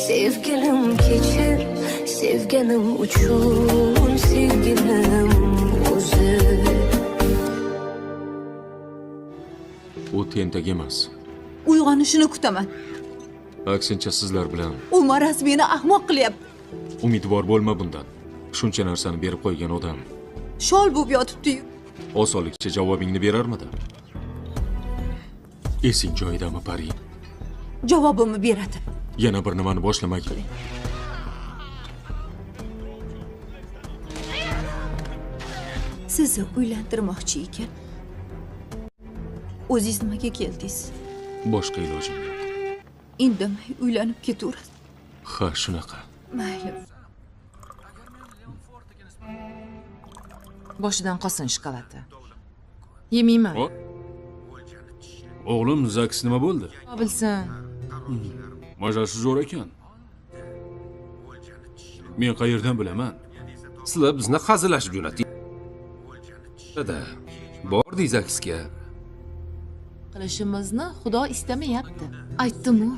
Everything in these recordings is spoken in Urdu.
Sevgilim keçir, sevganim uchun sevgilim o'zi. U tentak emas. Uyg'onishini kutaman. Aksincha sizlar bilan U maraz meni ahmoq qilyapti. umidvor bo'lma bundan. Shuncha narsani berib qo'ygan odam Shol bo'lib yotibdi-yu. osonlikcha javobingni berarmidi? Esing joyidami, Pari? Javobimni beradi. Yana bir nimani boshlamagin. Sizni uylantirmoqchi ekan. O'zingiz nimaga keldingiz? Boshqa ilojim yo'q. Indamay uylanib ketaverasiz. Ha, shunaqa. Mayli. Boshidan qolsin shokoladi. Yemayman. O'g'lim, Zaks nima bo'ldi? Bilsin. Majasi zo'r ekan. Men qayerdan bilaman? Sizlar bizni hazillashib jo'nating. Bordik Zaksga. Qilishimizni Xudo istamayapti. Aytdim-ku.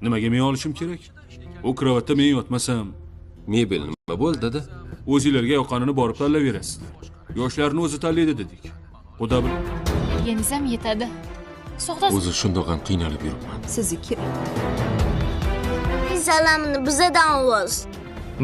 Nimaga men olishim kerak? U kravatda men yotmasam, Mebel nima bo'ldi dedi? o'zingizlarga yoqqanini borib tanlayverasizlar. Yoshlarni o'zi tanlaydi dedik. Xudo bilan. Yenisam yetadi. So'xta O'zi shundoq ham qiynalib yuribman. Sizni kerak. salamni bizadan ovoz.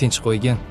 tinch qo'ygan.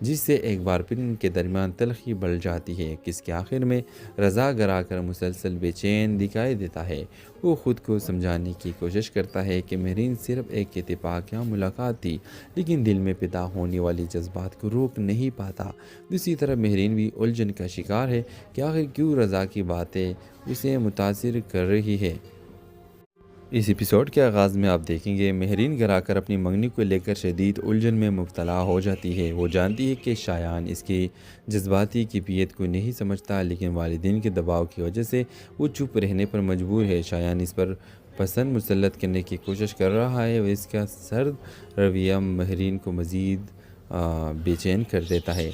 جس سے ایک بار پھر ان کے درمیان تلخی بڑھ جاتی ہے کہ اس کے آخر میں رضا گھر کر مسلسل بے چین دکھائی دیتا ہے۔ وہ خود کو سمجھانے کی کوشش کرتا ہے کہ مہرین صرف ایک اتفاقیہ ملاقات تھی، لیکن دل میں پیدا ہونے والی جذبات کو روک نہیں پاتا۔ دوسری طرف مہرین بھی الجھن کا شکار ہے کہ آخر کیوں رضا کی باتیں اسے متاثر کر رہی ہے۔ اس ایپیسوڈ کے آغاز میں آپ دیکھیں گے مہرین گھر کر اپنی منگنی کو لے کر شدید الجھن میں مبتلا ہو جاتی ہے۔ وہ جانتی ہے کہ شایان اس کی جذباتی کیفیت کو نہیں سمجھتا، لیکن والدین کے دباؤ کی وجہ سے وہ چپ رہنے پر مجبور ہے۔ شایان اس پر پسند مسلط کرنے کی کوشش کر رہا ہے اور اس کا سرد رویہ مہرین کو مزید بے چین کر دیتا ہے۔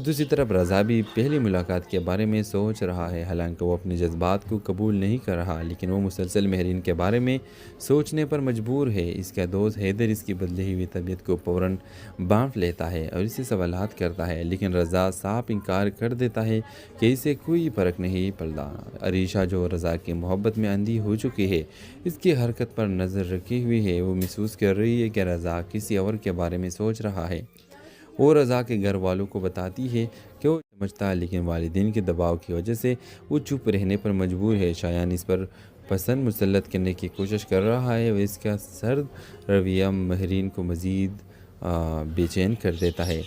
دوسری طرف رضا بھی پہلی ملاقات کے بارے میں سوچ رہا ہے، حالانکہ وہ اپنے جذبات کو قبول نہیں کر رہا، لیکن وہ مسلسل مہرین کے بارے میں سوچنے پر مجبور ہے۔ اس کا دوست حیدر اس کی بدلی ہوئی طبیعت کو فوراً بانٹ لیتا ہے اور اسے سوالات کرتا ہے، لیکن رضا صاف انکار کر دیتا ہے کہ اسے کوئی فرق نہیں پڑتا۔ عریشہ جو رضا کی محبت میں اندھی ہو چکی ہے، اس کی حرکت پر نظر رکھی ہوئی ہے۔ وہ محسوس کر رہی ہے کہ رضا کسی اور کے بارے میں سوچ رہا ہے۔ وہ رضا کے گھر والوں کو بتاتی ہے کہ وہ سمجھتا ہے، لیکن والدین کے دباؤ کی وجہ سے وہ چپ رہنے پر مجبور ہے۔ شایان اس پر پسند مسلط کرنے کی کوشش کر رہا ہے اور اس کا سرد رویہ مہرین کو مزید بے چین کر دیتا ہے۔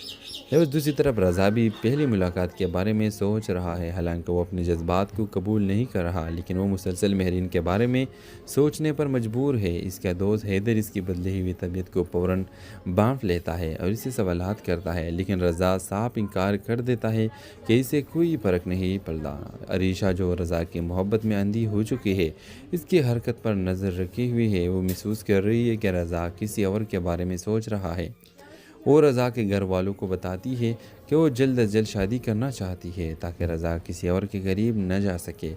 دوسری طرف رضا بھی پہلی ملاقات کے بارے میں سوچ رہا ہے، حالانکہ وہ اپنے جذبات کو قبول نہیں کر رہا، لیکن وہ مسلسل مہرین کے بارے میں سوچنے پر مجبور ہے۔ اس کا دوست حیدر اس کی بدلی ہوئی طبیعت کو فوراً بانٹ لیتا ہے اور اسے سوالات کرتا ہے، لیکن رضا صاف انکار کر دیتا ہے کہ اسے کوئی فرق نہیں پڑتا۔ عریشہ جو رضا کی محبت میں اندھی ہو چکی ہے، اس کی حرکت پر نظر رکھی ہوئی ہے۔ وہ محسوس کر رہی ہے کہ رضا کسی اور کے بارے میں سوچ رہا ہے۔ وہ رضا کے گھر والوں کو بتاتی ہے کہ وہ جلد از جلد شادی کرنا چاہتی ہے تاکہ رضا کسی اور کے قریب نہ جا سکے۔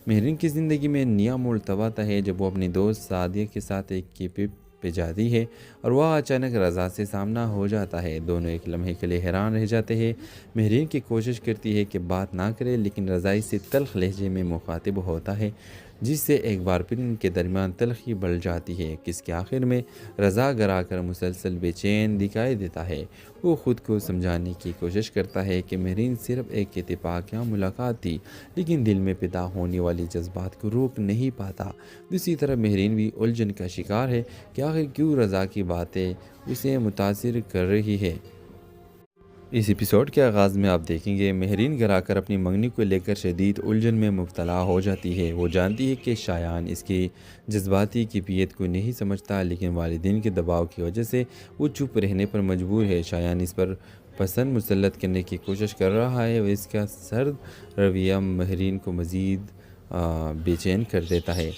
مہرین کی زندگی میں نیا موڑ تب آتا ہے جب وہ اپنی دوست سعدیہ کے ساتھ ایک کیپ پہ جاتی ہے اور وہ اچانک رضا سے سامنا ہو جاتا ہے۔ دونوں ایک لمحے کے لیے حیران رہ جاتے ہیں۔ مہرین کی کوشش کرتی ہے کہ بات نہ کرے، لیکن رضا اس سے تلخ لہجے میں مخاطب ہوتا ہے، جس سے ایک بار پھر ان کے درمیان تلخی بڑھ جاتی ہے کہ اس کے آخر میں رضا گھر کر مسلسل بے چین دکھائی دیتا ہے۔ وہ خود کو سمجھانے کی کوشش کرتا ہے کہ مہرین صرف ایک اتفاقیہ ملاقات تھی، لیکن دل میں پیدا ہونے والی جذبات کو روک نہیں پاتا۔ دوسری طرف مہرین بھی الجھن کا شکار ہے کہ آخر کیوں رضا کی باتیں اسے متاثر کر رہی ہے۔ اس ایپیسوڈ کے آغاز میں آپ دیکھیں گے مہرین گھر کر اپنی منگنی کو لے کر شدید الجھن میں مبتلا ہو جاتی ہے۔ وہ جانتی ہے کہ شایان اس کی جذباتی کیفیت کو نہیں سمجھتا، لیکن والدین کے دباؤ کی وجہ سے وہ چپ رہنے پر مجبور ہے۔ شایان اس پر پسند مسلط کرنے کی کوشش کر رہا ہے اور اس کا سرد رویہ مہرین کو مزید بے چین کر دیتا ہے۔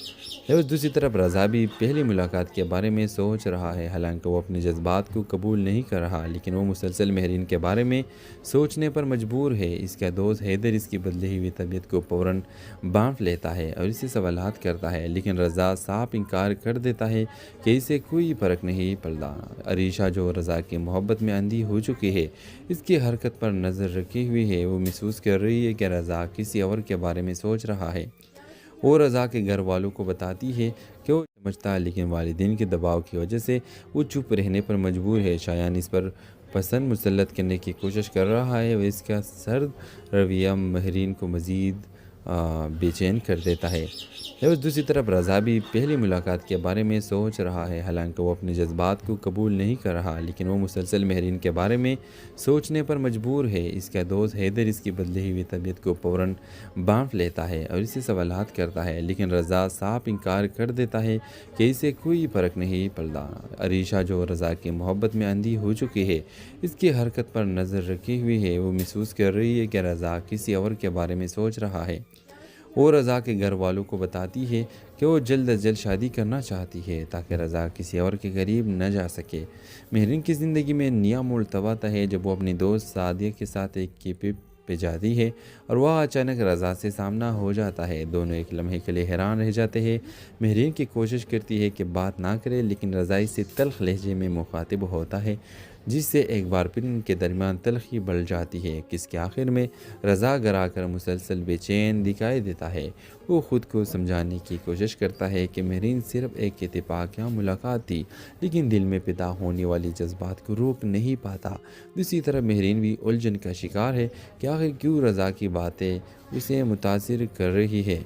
دوسری طرف رضا بھی پہلی ملاقات کے بارے میں سوچ رہا ہے، حالانکہ وہ اپنے جذبات کو قبول نہیں کر رہا، لیکن وہ مسلسل مہرین کے بارے میں سوچنے پر مجبور ہے۔ اس کا دوست حیدر اس کی بدلی ہوئی طبیعت کو فوراً بانٹ لیتا ہے اور اسے سوالات کرتا ہے، لیکن رضا صاف انکار کر دیتا ہے کہ اسے کوئی فرق نہیں پڑتا۔ عریشہ جو رضا کی محبت میں اندھی ہو چکی ہے، اس کی حرکت پر نظر رکھی ہوئی ہے۔ وہ محسوس کر رہی ہے کہ رضا کسی اور کے بارے میں سوچ رہا ہے۔ وہ رضا کے گھر والوں کو بتاتی ہے کہ وہ سمجھتا ہے، لیکن والدین کے دباؤ کی وجہ سے وہ چپ رہنے پر مجبور ہے۔ شایان اس پر پسند مسلط کرنے کی کوشش کر رہا ہے اور اس کا سرد رویہ مہرین کو مزید بے چین کر دیتا ہے۔ دوسری طرف رضا بھی پہلی ملاقات کے بارے میں سوچ رہا ہے، حالانکہ وہ اپنے جذبات کو قبول نہیں کر رہا، لیکن وہ مسلسل مہرین کے بارے میں سوچنے پر مجبور ہے۔ اس کا دوست حیدر اس کی بدلی ہوئی طبیعت کو فوراً بانٹ لیتا ہے اور اسے سوالات کرتا ہے، لیکن رضا صاف انکار کر دیتا ہے کہ اسے کوئی فرق نہیں پڑتا۔ عریشہ جو رضا کی محبت میں اندھی ہو چکی ہے، اس کی حرکت پر نظر رکھی ہوئی ہے۔ وہ محسوس کر رہی ہے کہ رضا کسی اور کے بارے میں سوچ رہا ہے۔ وہ رضا کے گھر والوں کو بتاتی ہے کہ وہ جلد از جلد شادی کرنا چاہتی ہے تاکہ رضا کسی اور کے قریب نہ جا سکے۔ مہرین کی زندگی میں نیا موڑ تب آتا ہے جب وہ اپنی دوست سعدیہ کے ساتھ ایک کیپ پہ جاتی ہے اور وہ اچانک رضا سے سامنا ہو جاتا ہے۔ دونوں ایک لمحے کے لیے حیران رہ جاتے ہیں۔ مہرین کی کوشش کرتی ہے کہ بات نہ کرے، لیکن رضا اس سے تلخ لہجے میں مخاطب ہوتا ہے، جس سے ایک بار پھر ان کے درمیان تلخی بڑھ جاتی ہے کہ اس کے آخر میں رضا گھر آ کر مسلسل بے چین دکھائی دیتا ہے۔ وہ خود کو سمجھانے کی کوشش کرتا ہے کہ مہرین صرف ایک اتفاق یا ملاقات تھی، لیکن دل میں پیدا ہونے والی جذبات کو روک نہیں پاتا۔ دوسری طرف مہرین بھی الجھن کا شکار ہے کہ آخر کیوں رضا کی باتیں اسے متاثر کر رہی ہے۔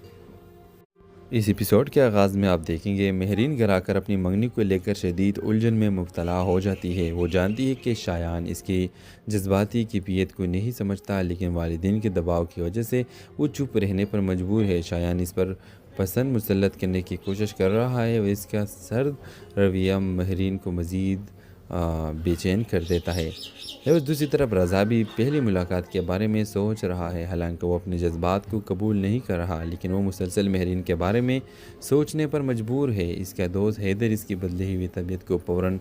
اس ایپیسوڈ کے آغاز میں آپ دیکھیں گے مہرین گھر آ کر اپنی منگنی کو لے کر شدید الجھن میں مبتلا ہو جاتی ہے۔ وہ جانتی ہے کہ شایان اس کی جذباتی کیفیت کو نہیں سمجھتا، لیکن والدین کے دباؤ کی وجہ سے وہ چپ رہنے پر مجبور ہے۔ شایان اس پر پسند مسلط کرنے کی کوشش کر رہا ہے اور اس کا سرد رویہ مہرین کو مزید بے چین کر دیتا ہے۔ اور دوسری طرف رضا بھی پہلی ملاقات کے بارے میں سوچ رہا ہے، حالانکہ وہ اپنے جذبات کو قبول نہیں کر رہا، لیکن وہ مسلسل مہرین کے بارے میں سوچنے پر مجبور ہے۔ اس کا دوست حیدر اس کی بدلی ہوئی طبیعت کو فوراً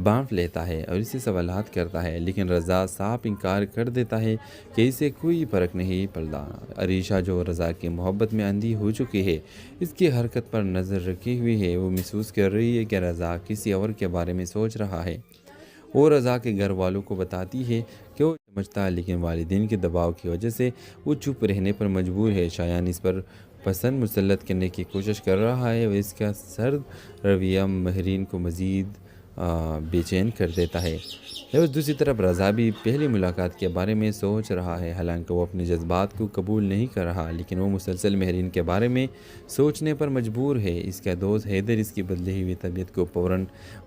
بانٹ لیتا ہے اور اسے سوالات کرتا ہے، لیکن رضا صاف انکار کر دیتا ہے کہ اسے کوئی فرق نہیں پڑتا۔ عریشہ جو رضا کی محبت میں اندھی ہو چکی ہے، اس کی حرکت پر نظر رکھی ہوئی ہے۔ وہ محسوس کر رہی ہے کہ رضا کسی اور کے بارے میں سوچ رہا ہے۔ وہ رضا کے گھر والوں کو بتاتی ہے کہ وہ سمجھتا، لیکن والدین کے دباؤ کی وجہ سے وہ چپ رہنے پر مجبور ہے۔ شایان اس پر پسند مسلط کرنے کی کوشش کر رہا ہے اور اس کا سرد رویہ مہرین کو مزید بے چین کر دیتا ہے۔ اور دوسری طرف رضا بھی پہلی ملاقات کے بارے میں سوچ رہا ہے، حالانکہ وہ اپنے جذبات کو قبول نہیں کر رہا، لیکن وہ مسلسل مہرین کے بارے میں سوچنے پر مجبور ہے۔ اس کا دوست حیدر اس کی بدلی ہوئی طبیعت کو فوراً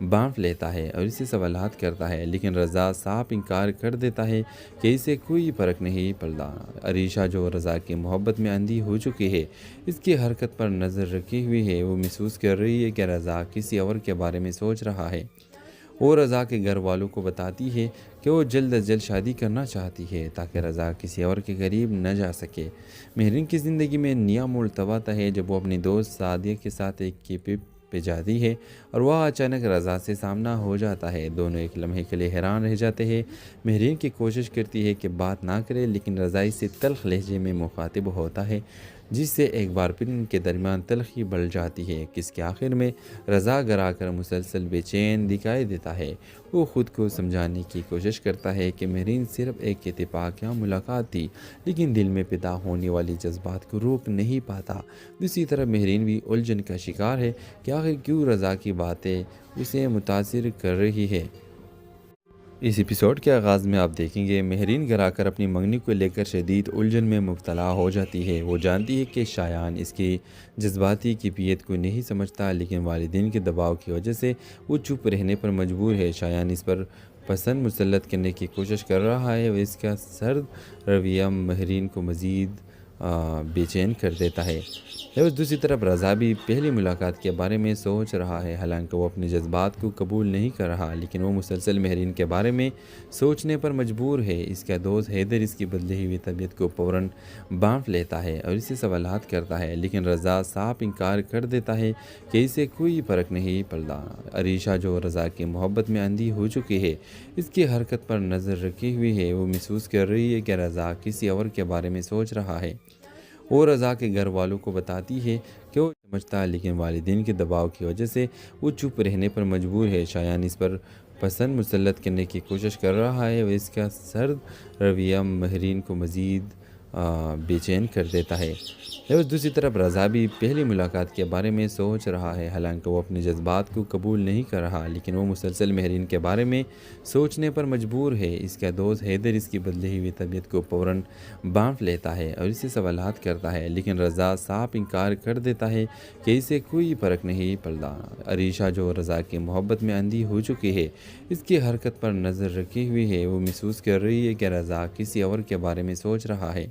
بانٹ لیتا ہے اور اسے سوالات کرتا ہے، لیکن رضا صاف انکار کر دیتا ہے کہ اسے کوئی فرق نہیں پڑتا۔ عریشہ جو رضا کی محبت میں اندھی ہو چکی ہے، اس کی حرکت پر نظر رکھی ہوئی ہے۔ وہ محسوس کر رہی ہے کہ رضا کسی اور کے بارے میں سوچ رہا ہے۔ وہ رضا کے گھر والوں کو بتاتی ہے کہ وہ جلد از جلد شادی کرنا چاہتی ہے تاکہ رضا کسی اور کے قریب نہ جا سکے۔ مہرین کی زندگی میں نیا موڑ تب آتا ہے جب وہ اپنی دوست سعدیہ کے ساتھ ایک کیپ پہ جاتی ہے اور وہ اچانک رضا سے سامنا ہو جاتا ہے۔ دونوں ایک لمحے کے لیے حیران رہ جاتے ہیں۔ مہرین کی کوشش کرتی ہے کہ بات نہ کرے، لیکن رضا اس سے تلخ لہجے میں مخاطب ہوتا ہے، جس سے ایک بار پھر ان کے درمیان تلخی بڑھ جاتی ہے کہ اس کے آخر میں رضا گھر آ کر مسلسل بے چین دکھائی دیتا ہے۔ وہ خود کو سمجھانے کی کوشش کرتا ہے کہ مہرین صرف ایک اتفاق یا ملاقات تھی، لیکن دل میں پیدا ہونے والی جذبات کو روک نہیں پاتا۔ دوسری طرف مہرین بھی الجھن کا شکار ہے کہ آخر کیوں رضا کی باتیں اسے متاثر کر رہی ہے۔ اس ایپیسوڈ کے آغاز میں آپ دیکھیں گے مہرین گھر آ کر اپنی منگنی کو لے کر شدید الجھن میں مبتلا ہو جاتی ہے۔ وہ جانتی ہے کہ شایان اس کی جذباتی کیفیت کو نہیں سمجھتا، لیکن والدین کے دباؤ کی وجہ سے وہ چپ رہنے پر مجبور ہے۔ شایان اس پر پسند مسلط کرنے کی کوشش کر رہا ہے اور اس کا سرد رویہ مہرین کو مزید بے چین کر دیتا ہے۔ اور دوسری طرف رضا بھی پہلی ملاقات کے بارے میں سوچ رہا ہے، حالانکہ وہ اپنے جذبات کو قبول نہیں کر رہا، لیکن وہ مسلسل مہرین کے بارے میں سوچنے پر مجبور ہے۔ اس کا دوست حیدر اس کی بدلی ہوئی طبیعت کو فوراً بانٹ لیتا ہے اور اسے سوالات کرتا ہے، لیکن رضا صاف انکار کر دیتا ہے کہ اسے کوئی فرق نہیں پڑتا۔ عریشہ جو رضا کی محبت میں اندھی ہو چکی ہے، اس کی حرکت پر نظر رکھی ہوئی ہے۔ وہ محسوس کر رہی ہے کہ رضا کسی اور کے بارے میں سوچ رہا ہے۔ وہ رضا کے گھر والوں کو بتاتی ہے کہ وہ سمجھتا، لیکن والدین کے دباؤ کی وجہ سے وہ چپ رہنے پر مجبور ہے۔ شایان اس پر پسند مسلط کرنے کی کوشش کر رہا ہے اور اس کا سرد رویہ مہرین کو مزید بے چین کر دیتا ہے۔ اور دوسری طرف رضا بھی پہلی ملاقات کے بارے میں سوچ رہا ہے، حالانکہ وہ اپنے جذبات کو قبول نہیں کر رہا، لیکن وہ مسلسل مہرین کے بارے میں سوچنے پر مجبور ہے۔ اس کا دوست حیدر اس کی بدلی ہوئی طبیعت کو فوراً بانٹ لیتا ہے اور اسے سوالات کرتا ہے، لیکن رضا صاف انکار کر دیتا ہے کہ اسے کوئی فرق نہیں پڑتا۔ عریشہ جو رضا کی محبت میں اندھی ہو چکی ہے، اس کی حرکت پر نظر رکھی ہوئی ہے۔ وہ محسوس کر رہی ہے کہ رضا کسی اور کے بارے میں سوچ رہا ہے۔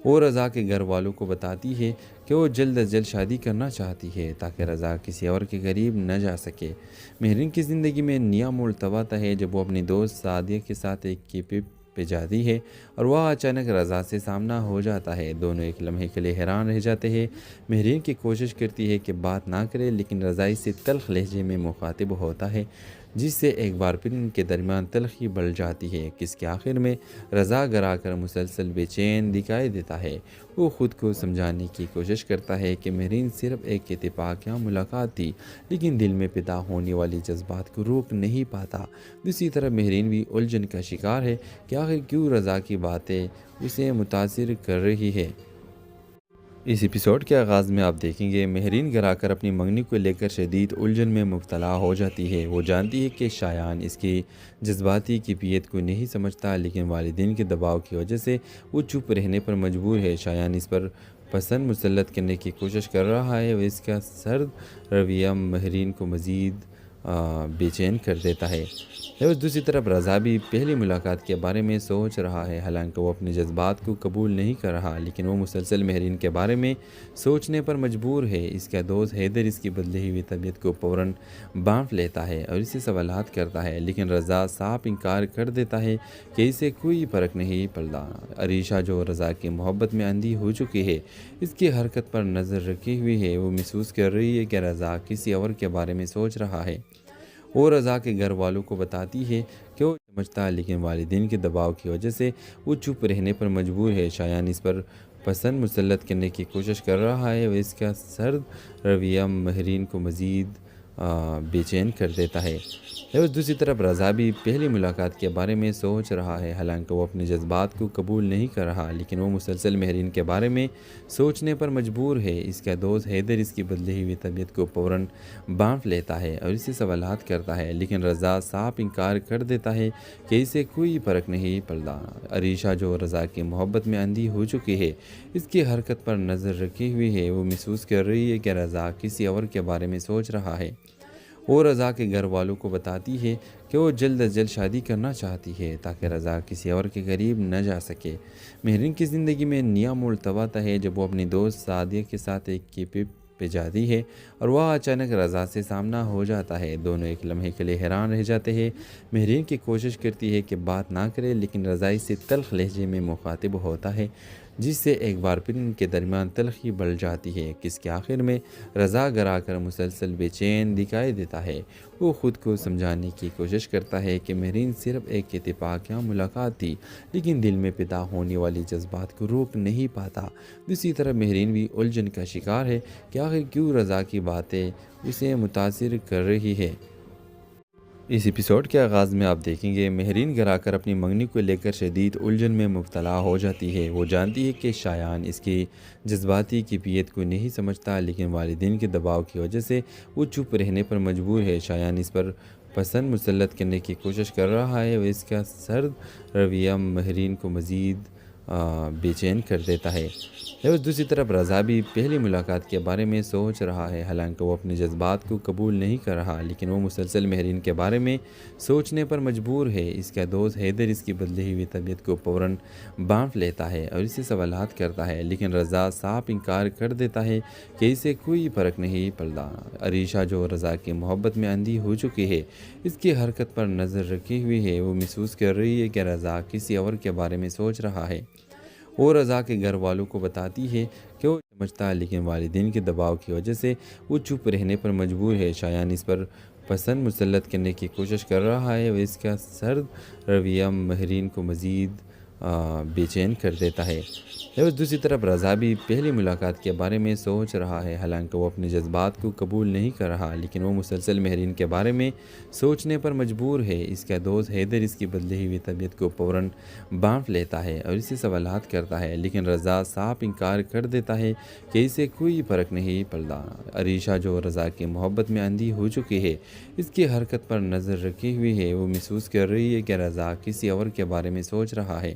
وہ رضا کے گھر والوں کو بتاتی ہے کہ وہ جلد از جلد شادی کرنا چاہتی ہے تاکہ رضا کسی اور کے قریب نہ جا سکے۔ مہرین کی زندگی میں نیا موڑ تب آتا ہے جب وہ اپنی دوست سعدیہ کے ساتھ ایک کیپ پہ جاتی ہے اور وہ اچانک رضا سے سامنا ہو جاتا ہے۔ دونوں ایک لمحے کے لیے حیران رہ جاتے ہیں۔ مہرین کی کوشش کرتی ہے کہ بات نہ کرے، لیکن رضا اس سے تلخ لہجے میں مخاطب ہوتا ہے، جس سے ایک بار پھر ان کے درمیان تلخی بڑھ جاتی ہے کہ اس کے آخر میں رضا گرا کر مسلسل بے چین دکھائی دیتا ہے۔ وہ خود کو سمجھانے کی کوشش کرتا ہے کہ مہرین صرف ایک اتفاق یا ملاقات تھی، لیکن دل میں پیدا ہونے والی جذبات کو روک نہیں پاتا۔ دوسری طرف مہرین بھی الجھن کا شکار ہے کہ آخر کیوں رضا کی باتیں اسے متاثر کر رہی ہے۔ اس ایپیسوڈ کے آغاز میں آپ دیکھیں گے مہرین گھر آ کر اپنی منگنی کو لے کر شدید الجھن میں مبتلا ہو جاتی ہے۔ وہ جانتی ہے کہ شایان اس کی جذباتی کیفیت کو نہیں سمجھتا، لیکن والدین کے دباؤ کی وجہ سے وہ چپ رہنے پر مجبور ہے۔ شایان اس پر پسند مسلط کرنے کی کوشش کر رہا ہے اور اس کا سرد رویہ مہرین کو مزید بے چین کر دیتا ہے۔ اور دوسری طرف رضا بھی پہلی ملاقات کے بارے میں سوچ رہا ہے، حالانکہ وہ اپنے جذبات کو قبول نہیں کر رہا، لیکن وہ مسلسل مہرین کے بارے میں سوچنے پر مجبور ہے۔ اس کا دوست حیدر اس کی بدلی ہوئی طبیعت کو فوراً بانٹ لیتا ہے اور اسے سوالات کرتا ہے، لیکن رضا صاف انکار کر دیتا ہے کہ اسے کوئی فرق نہیں پڑتا۔ عریشہ جو رضا کی محبت میں اندھی ہو چکی ہے، اس کی حرکت پر نظر رکھی ہوئی ہے۔ وہ محسوس کر رہی ہے کہ رضا کسی اور کے بارے میں سوچ رہا ہے۔ وہ رضا کے گھر والوں کو بتاتی ہے کہ وہ سمجھتا ہے، لیکن والدین کے دباؤ کی وجہ سے وہ چپ رہنے پر مجبور ہے۔ شایان اس پر پسند مسلط کرنے کی کوشش کر رہا ہے اور اس کا سرد رویہ مہرین کو مزید بے چین کر دیتا ہے۔ اور دوسری طرف رضا بھی پہلی ملاقات کے بارے میں سوچ رہا ہے، حالانکہ وہ اپنے جذبات کو قبول نہیں کر رہا، لیکن وہ مسلسل مہرین کے بارے میں سوچنے پر مجبور ہے۔ اس کا دوست حیدر اس کی بدلی ہوئی طبیعت کو فوراً بانٹ لیتا ہے اور اسے سوالات کرتا ہے، لیکن رضا صاف انکار کر دیتا ہے کہ اسے کوئی فرق نہیں پڑتا۔ عریشہ جو رضا کی محبت میں اندھی ہو چکی ہے، اس کی حرکت پر نظر رکھی ہوئی ہے۔ وہ محسوس کر رہی ہے کہ رضا کسی اور کے بارے میں سوچ رہا ہے۔ وہ رضا کے گھر والوں کو بتاتی ہے کہ وہ جلد از جلد شادی کرنا چاہتی ہے تاکہ رضا کسی اور کے قریب نہ جا سکے۔ مہرین کی زندگی میں نیا موڑ تب آتا ہے جب وہ اپنی دوست سعدیہ کے ساتھ ایک کیفے پہ جاتی ہے اور وہ اچانک رضا سے سامنا ہو جاتا ہے۔ دونوں ایک لمحے کے لیے حیران رہ جاتے ہیں۔ مہرین کی کوشش کرتی ہے کہ بات نہ کرے، لیکن رضا اس سے تلخ لہجے میں مخاطب ہوتا ہے، جس سے ایک بار پھر ان کے درمیان تلخی بڑھ جاتی ہے کہ اس کے آخر میں رضا گرا کر مسلسل بے چین دکھائی دیتا ہے۔ وہ خود کو سمجھانے کی کوشش کرتا ہے کہ مہرین صرف ایک اتفاق یا ملاقات تھی، لیکن دل میں پیدا ہونے والی جذبات کو روک نہیں پاتا۔ دوسری طرف مہرین بھی الجھن کا شکار ہے کہ آخر کیوں رضا کی باتیں اسے متاثر کر رہی ہے۔ اس ایپیسوڈ کے آغاز میں آپ دیکھیں گے مہرین گھر آ کر اپنی منگنی کو لے کر شدید الجھن میں مبتلا ہو جاتی ہے۔ وہ جانتی ہے کہ شایان اس کی جذباتی کیفیت کو نہیں سمجھتا، لیکن والدین کے دباؤ کی وجہ سے وہ چپ رہنے پر مجبور ہے۔ شایان اس پر پسند مسلط کرنے کی کوشش کر رہا ہے اور اس کا سرد رویہ مہرین کو مزید بے چین کر دیتا ہے۔ اور دوسری طرف رضا بھی پہلی ملاقات کے بارے میں سوچ رہا ہے، حالانکہ وہ اپنے جذبات کو قبول نہیں کر رہا، لیکن وہ مسلسل مہرین کے بارے میں سوچنے پر مجبور ہے۔ اس کا دوست حیدر اس کی بدلی ہوئی طبیعت کو فوراً بانٹ لیتا ہے اور اسے سوالات کرتا ہے، لیکن رضا صاف انکار کر دیتا ہے کہ اسے کوئی فرق نہیں پڑتا۔ عریشہ جو رضا کی محبت میں اندھی ہو چکی ہے، اس کی حرکت پر نظر رکھی ہوئی ہے۔ وہ محسوس کر رہی ہے کہ رضا کسی اور کے بارے میں سوچ رہا ہے۔ وہ رضا کے گھر والوں کو بتاتی ہے کہ وہ سمجھتا ہے، لیکن والدین کے دباؤ کی وجہ سے وہ چپ رہنے پر مجبور ہے۔ شایان اس پر پسند مسلط کرنے کی کوشش کر رہا ہے اور اس کا سرد رویہ مہرین کو مزید بے چین کر دیتا ہے۔ اور دوسری طرف رضا بھی پہلی ملاقات کے بارے میں سوچ رہا ہے، حالانکہ وہ اپنے جذبات کو قبول نہیں کر رہا، لیکن وہ مسلسل مہرین کے بارے میں سوچنے پر مجبور ہے۔ اس کا دوست حیدر اس کی بدلی ہوئی طبیعت کو فوراً بانٹ لیتا ہے اور اسے سوالات کرتا ہے، لیکن رضا صاف انکار کر دیتا ہے کہ اسے کوئی فرق نہیں پڑتا۔ عریشہ جو رضا کی محبت میں اندھی ہو چکی ہے، اس کی حرکت پر نظر رکھی ہوئی ہے۔ وہ محسوس کر رہی ہے کہ رضا کسی اور کے بارے میں سوچ رہا ہے۔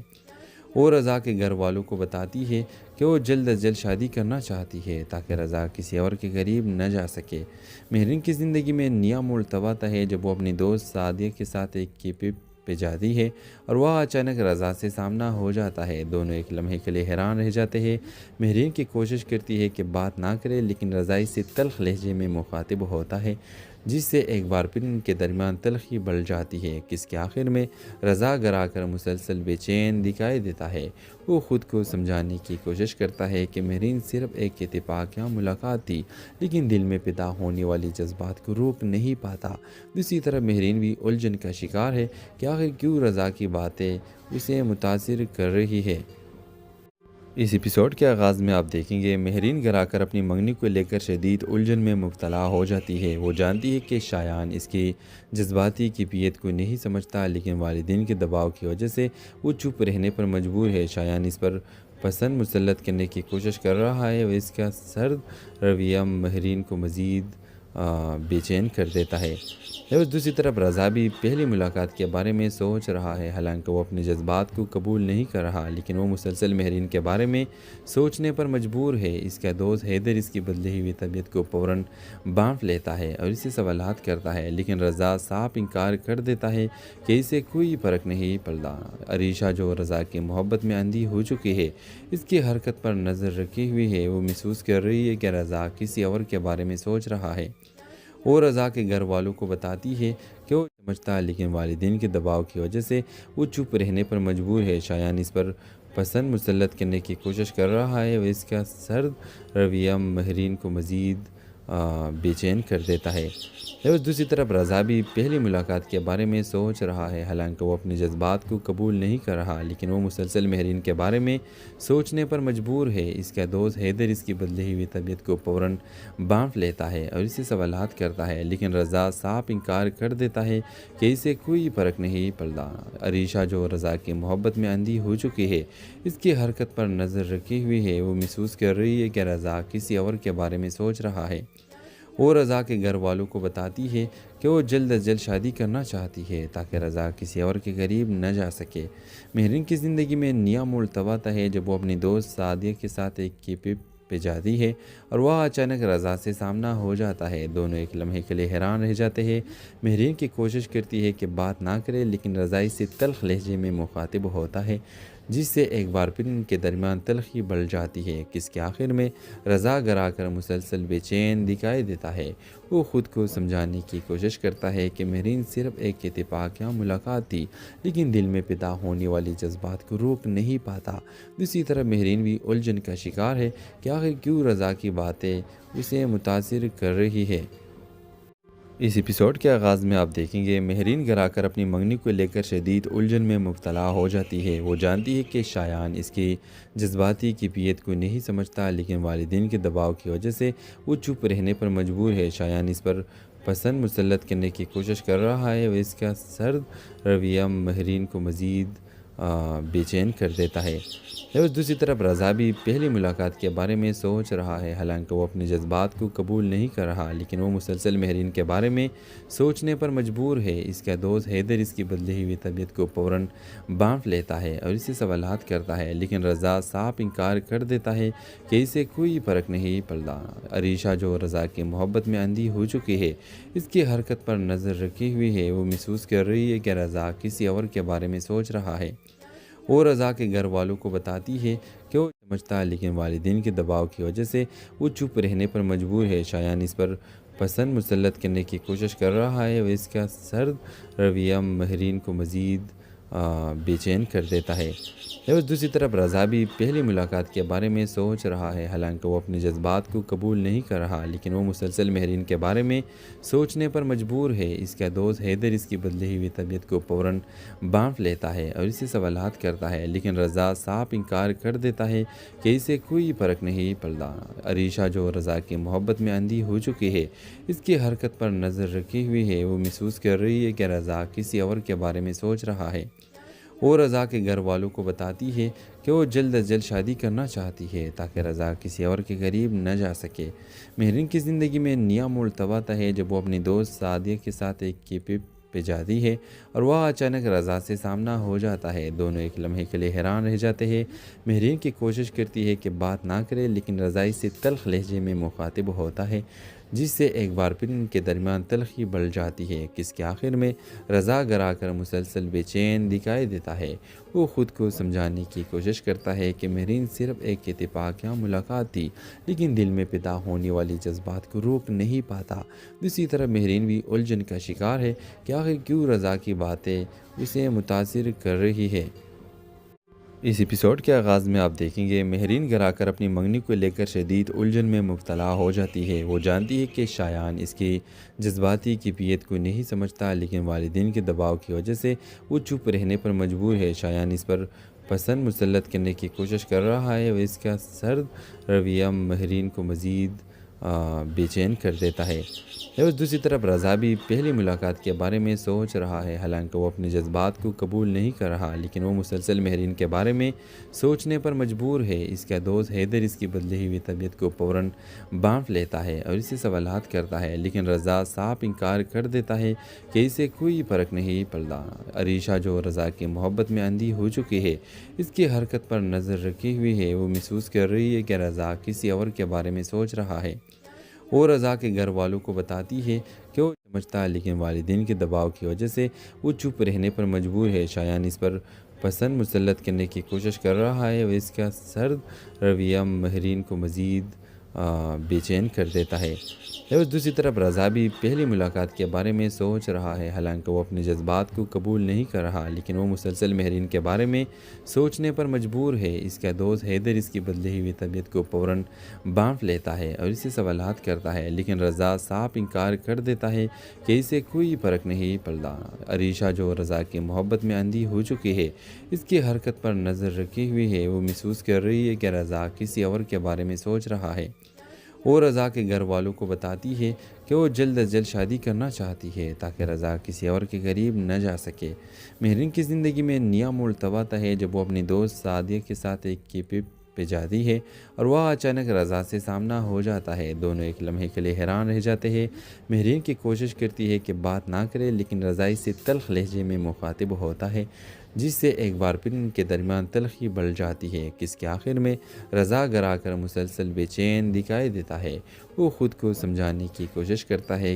وہ رضا کے گھر والوں کو بتاتی ہے کہ وہ جلد از جلد شادی کرنا چاہتی ہے تاکہ رضا کسی اور کے قریب نہ جا سکے۔ مہرین کی زندگی میں نیا موڑ تب آتا ہے جب وہ اپنی دوست سعدیہ کے ساتھ ایک کیفے پہ جاتی ہے اور وہ اچانک رضا سے سامنا ہو جاتا ہے۔ دونوں ایک لمحے کے لیے حیران رہ جاتے ہیں۔ مہرین کی کوشش کرتی ہے کہ بات نہ کرے، لیکن رضا اس سے تلخ لہجے میں مخاطب ہوتا ہے، جس سے ایک بار پھر ان کے درمیان تلخی بڑھ جاتی ہے کہ اس کے آخر میں رضا گھر کر مسلسل بے چین دکھائی دیتا ہے۔ وہ خود کو سمجھانے کی کوشش کرتا ہے کہ مہرین صرف ایک اتفاقیہ ملاقات تھی، لیکن دل میں پیدا ہونے والی جذبات کو روک نہیں پاتا۔ دوسری طرف مہرین بھی الجھن کا شکار ہے کہ آخر کیوں رضا کی باتیں اسے متاثر کر رہی ہے۔ اس ایپیسوڈ کے آغاز میں آپ دیکھیں گے مہرین گھر کر اپنی منگنی کو لے کر شدید الجھن میں مبتلا ہو جاتی ہے۔ وہ جانتی ہے کہ شایان اس کی جذباتی کیفیت کو نہیں سمجھتا، لیکن والدین کے دباؤ کی وجہ سے وہ چپ رہنے پر مجبور ہے۔ شایان اس پر پسند مسلط کرنے کی کوشش کر رہا ہے اور اس کا سرد رویہ مہرین کو مزید بے چین کر دیتا ہے۔ دوسری طرف رضا بھی پہلی ملاقات کے بارے میں سوچ رہا ہے، حالانکہ وہ اپنے جذبات کو قبول نہیں کر رہا، لیکن وہ مسلسل مہرین کے بارے میں سوچنے پر مجبور ہے۔ اس کا دوست حیدر اس کی بدلی ہوئی طبیعت کو فوراً بانٹ لیتا ہے اور اسے سوالات کرتا ہے، لیکن رضا صاف انکار کر دیتا ہے کہ اسے کوئی فرق نہیں پڑتا۔ عریشہ جو رضا کی محبت میں اندھی ہو چکی ہے، اس کی حرکت پر نظر رکھی ہوئی ہے۔ وہ محسوس کر رہی ہے کہ رضا کسی اور کے بارے میں سوچ رہا ہے۔ وہ رضا کے گھر والوں کو بتاتی ہے کہ وہ سمجھتا ہے، لیکن والدین کے دباؤ کی وجہ سے وہ چپ رہنے پر مجبور ہے۔ شایان اس پر پسند مسلط کرنے کی کوشش کر رہا ہے اور اس کا سرد رویہ مہرین کو مزید بے چین کر دیتا ہے۔ دوسری طرف رضا بھی پہلی ملاقات کے بارے میں سوچ رہا ہے، حالانکہ وہ اپنے جذبات کو قبول نہیں کر رہا، لیکن وہ مسلسل مہرین کے بارے میں سوچنے پر مجبور ہے۔ اس کا دوست حیدر اس کی بدلی ہوئی طبیعت کو فوراً بانٹ لیتا ہے اور اسے سوالات کرتا ہے، لیکن رضا صاف انکار کر دیتا ہے کہ اسے کوئی فرق نہیں پڑتا۔ عریشہ جو رضا کی محبت میں اندھی ہو چکی ہے، اس کی حرکت پر نظر رکھی ہوئی ہے۔ وہ محسوس کر رہی ہے کہ رضا کسی اور کے بارے میں سوچ رہا ہے۔ وہ رضا کے گھر والوں کو بتاتی ہے کہ وہ جلد از جلد شادی کرنا چاہتی ہے تاکہ رضا کسی اور کے قریب نہ جا سکے۔ مہرین کی زندگی میں نیا موڑ تب آتا ہے جب وہ اپنی دوست سعدیہ کے ساتھ ایک کیپ پہ جاتی ہے اور وہ اچانک رضا سے سامنا ہو جاتا ہے۔ دونوں ایک لمحے کے لیے حیران رہ جاتے ہیں۔ مہرین کی کوشش کرتی ہے کہ بات نہ کرے، لیکن رضا اس سے تلخ لہجے میں مخاطب ہوتا ہے، جس سے ایک بار پھر ان کے درمیان تلخی بڑھ جاتی ہے کہ اس کے آخر میں رضا گھر کر مسلسل بے چین دکھائی دیتا ہے۔ وہ خود کو سمجھانے کی کوشش کرتا ہے کہ مہرین صرف ایک اتفاقیہ ملاقات تھی، لیکن دل میں پیدا ہونے والی جذبات کو روک نہیں پاتا۔ دوسری طرف مہرین بھی الجھن کا شکار ہے کہ آخر کیوں رضا کی باتیں اسے متاثر کر رہی ہے۔ اس ایپیسوڈ کے آغاز میں آپ دیکھیں گے مہرین گھر کر اپنی منگنی کو لے کر شدید الجھن میں مبتلا ہو جاتی ہے۔ وہ جانتی ہے کہ شایان اس کی جذباتی کیفیت کو نہیں سمجھتا، لیکن والدین کے دباؤ کی وجہ سے وہ چپ رہنے پر مجبور ہے۔ شایان اس پر پسند مسلط کرنے کی کوشش کر رہا ہے اور اس کا سرد رویہ مہرین کو مزید بے چین کر دیتا ہے۔ دوسری طرف رضا بھی پہلی ملاقات کے بارے میں سوچ رہا ہے، حالانکہ وہ اپنے جذبات کو قبول نہیں کر رہا، لیکن وہ مسلسل مہرین کے بارے میں سوچنے پر مجبور ہے۔ اس کا دوست حیدر اس کی بدلی ہوئی طبیعت کو فوراً بانٹ لیتا ہے اور اسے سوالات کرتا ہے، لیکن رضا صاف انکار کر دیتا ہے کہ اسے کوئی فرق نہیں پڑتا۔ عریشہ جو رضا کی محبت میں اندھی ہو چکی ہے، اس کی حرکت پر نظر رکھی ہوئی ہے۔ وہ محسوس کر رہی ہے کہ رضا کسی اور کے بارے میں سوچ رہا ہے۔ وہ رضا کے گھر والوں کو بتاتی ہے کہ وہ سمجھتا ہے، لیکن والدین کے دباؤ کی وجہ سے وہ چپ رہنے پر مجبور ہے۔ شایان اس پر پسند مسلط کرنے کی کوشش کر رہا ہے اور اس کا سرد رویہ مہرین کو مزید بے چین کر دیتا ہے۔ دوسری طرف رضا بھی پہلی ملاقات کے بارے میں سوچ رہا ہے، حالانکہ وہ اپنے جذبات کو قبول نہیں کر رہا، لیکن وہ مسلسل مہرین کے بارے میں سوچنے پر مجبور ہے۔ اس کا دوست حیدر اس کی بدلی ہوئی طبیعت کو فوراً بانٹ لیتا ہے اور اسے سوالات کرتا ہے، لیکن رضا صاف انکار کر دیتا ہے کہ اسے کوئی فرق نہیں پڑتا۔ عریشہ جو رضا کی محبت میں اندھی ہو چکی ہے، اس کی حرکت پر نظر رکھی ہوئی ہے۔ وہ محسوس کر رہی ہے کہ رضا کسی اور کے بارے میں سوچ رہا ہے۔ وہ رضا کے گھر والوں کو بتاتی ہے کہ وہ جلد از جلد شادی کرنا چاہتی ہے تاکہ رضا کسی اور کے قریب نہ جا سکے۔ مہرین کی زندگی میں نیا موڑ تب آتا ہے جب وہ اپنی دوست سعدیہ کے ساتھ ایک کیپ پہ جاتی ہے اور وہ اچانک رضا سے سامنا ہو جاتا ہے۔ دونوں ایک لمحے کے لیے حیران رہ جاتے ہیں۔ مہرین کی کوشش کرتی ہے کہ بات نہ کرے، لیکن رضا اس سے تلخ لہجے میں مخاطب ہوتا ہے، جس سے ایک بار پھر ان کے درمیان تلخی بڑھ جاتی ہے کہ اس کے آخر میں رضا گھر آ کر مسلسل بے چین دکھائی دیتا ہے۔ وہ خود کو سمجھانے کی کوشش کرتا ہے کہ مہرین صرف ایک اتفاق یا ملاقات تھی، لیکن دل میں پیدا ہونے والی جذبات کو روک نہیں پاتا۔ دوسری طرف مہرین بھی الجھن کا شکار ہے کہ آخر کیوں رضا کی باتیں اسے متاثر کر رہی ہے۔ اس ایپیسوڈ کے آغاز میں آپ دیکھیں گے مہرین گھر آ کر اپنی منگنی کو لے کر شدید الجھن میں مبتلا ہو جاتی ہے۔ وہ جانتی ہے کہ شایان اس کی جذباتی کیفیت کو نہیں سمجھتا، لیکن والدین کے دباؤ کی وجہ سے وہ چپ رہنے پر مجبور ہے۔ شایان اس پر پسند مسلط کرنے کی کوشش کر رہا ہے اور اس کا سرد رویہ مہرین کو مزید بے چین کر دیتا ہے۔ اور دوسری طرف رضا بھی پہلی ملاقات کے بارے میں سوچ رہا ہے، حالانکہ وہ اپنے جذبات کو قبول نہیں کر رہا، لیکن وہ مسلسل مہرین کے بارے میں سوچنے پر مجبور ہے۔ اس کا دوست حیدر اس کی بدلی ہوئی طبیعت کو فوراً بانٹ لیتا ہے اور اسے سوالات کرتا ہے، لیکن رضا صاف انکار کر دیتا ہے کہ اسے کوئی فرق نہیں پڑتا۔ عریشہ جو رضا کی محبت میں اندھی ہو چکی ہے، اس کی حرکت پر نظر رکھی ہوئی ہے۔ وہ محسوس کر رہی ہے کہ رضا کسی اور کے بارے میں سوچ رہا ہے۔ وہ رضا کے گھر والوں کو بتاتی ہے کہ وہ سمجھتا، لیکن والدین کے دباؤ کی وجہ سے وہ چپ رہنے پر مجبور ہے۔ شایان اس پر پسند مسلط کرنے کی کوشش کر رہا ہے اور اس کا سرد رویہ مہرین کو مزید بے چین کر دیتا ہے۔ اور دوسری طرف رضا بھی پہلی ملاقات کے بارے میں سوچ رہا ہے، حالانکہ وہ اپنے جذبات کو قبول نہیں کر رہا، لیکن وہ مسلسل مہرین کے بارے میں سوچنے پر مجبور ہے۔ اس کا دوست حیدر اس کی بدلی ہوئی طبیعت کو فوراً بانٹ لیتا ہے اور اسے سوالات کرتا ہے، لیکن رضا صاف انکار کر دیتا ہے کہ اسے کوئی فرق نہیں پڑتا۔ عریشہ جو رضا کی محبت میں اندھی ہو چکی ہے، اس کی حرکت پر نظر رکھی ہوئی ہے۔ وہ محسوس کر رہی ہے کہ رضا کسی اور کے بارے میں سوچ رہا ہے۔ وہ رضا کے گھر والوں کو بتاتی ہے کہ وہ جلد از جلد شادی کرنا چاہتی ہے تاکہ رضا کسی اور کے قریب نہ جا سکے۔ مہرین کی زندگی میں نیا موڑ تب آتا ہے جب وہ اپنی دوست سعدیہ کے ساتھ ایک کیفے پہ جاتی ہے اور وہ اچانک رضا سے سامنا ہو جاتا ہے۔ دونوں ایک لمحے کے لیے حیران رہ جاتے ہیں۔ مہرین کی کوشش کرتی ہے کہ بات نہ کرے، لیکن رضا اس سے تلخ لہجے میں مخاطب ہوتا ہے، جس سے ایک بار پھر ان کے درمیان تلخی بڑھ جاتی ہے کہ اس کے آخر میں رضا گھر آ کر مسلسل بے چین دکھائی دیتا ہے۔ وہ خود کو سمجھانے کی کوشش کرتا ہے